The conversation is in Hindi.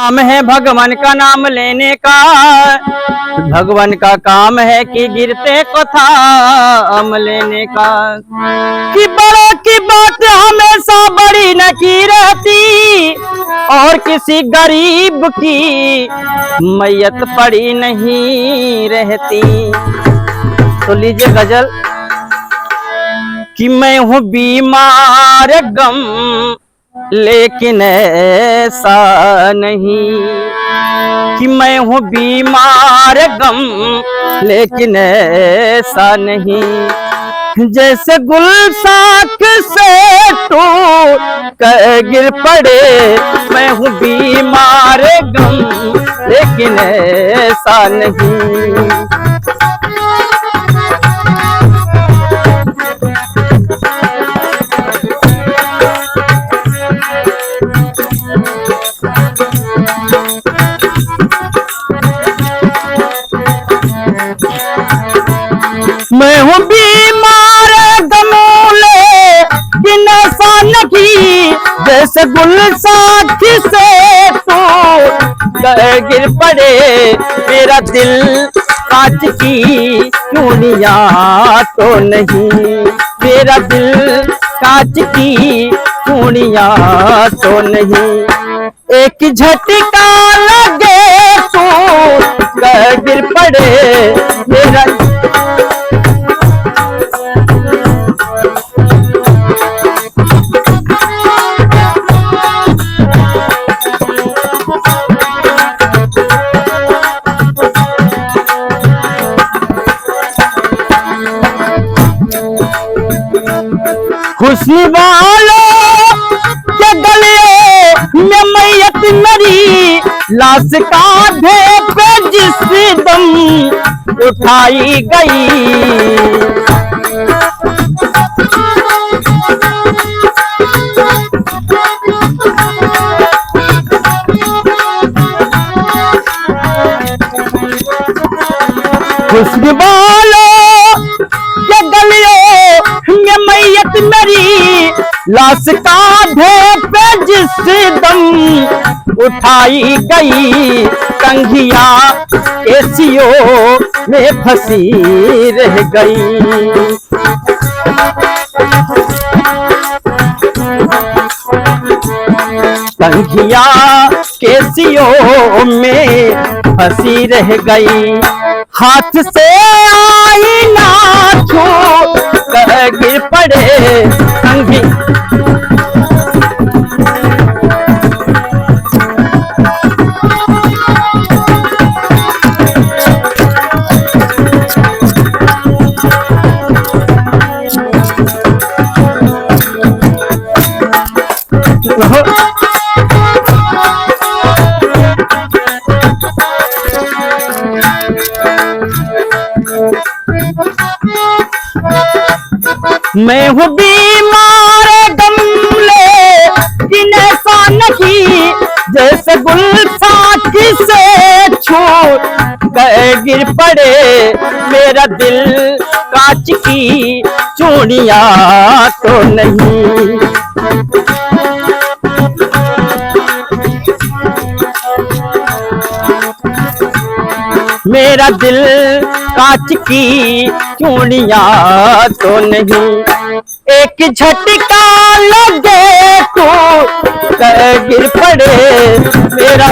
काम है भगवान का नाम लेने का, भगवान का काम है कि गिरते को थाम लेने का। कि बड़ों की बात हमेशा बड़ी न की रहती, और किसी गरीब की मैयत पड़ी नहीं रहती। तो लीजिए गजल। कि मैं हूँ बीमार गम लेकिन ऐसा नहीं, कि मैं हूँ बीमार गम लेकिन ऐसा नहीं। जैसे गुलसाख से टूट कर गिर पड़े, मैं हूँ बीमार गम लेकिन ऐसा नहीं। मैं हूँ बीमार गमूले कि नशा नहीं, जैसे गुलसाख से टूट गिर पड़े मेरा दिल कांच की चूड़ियां तो नहीं, मेरा दिल कांच की चूड़ियां तो नहीं। एक झटका लगे तो गिर पड़े मेरा। हुस्न वालों के गले में मैयत मरी, लाश कांधे पे जिस दम उठाई गई। हुस्न वालों के गले में मैयत मरी, लाश कांधे पे जिस दम उठाई गई। कंघिया एसियों में फंसी रह गई। कंघिया केसियों में फंसी रह गई। हाथ से आईना छू गिर पड़े कंघी। मैं हूँ बीमार गमले कि नशा नहीं, जैसे गुलसाख से छूट गए गिर पड़े मेरा दिल कांच की चूड़ियां तो नहीं। मेरा दिल कांच की चूड़ियां तो नहीं। एक झटका लगे तो गिर पड़े मेरा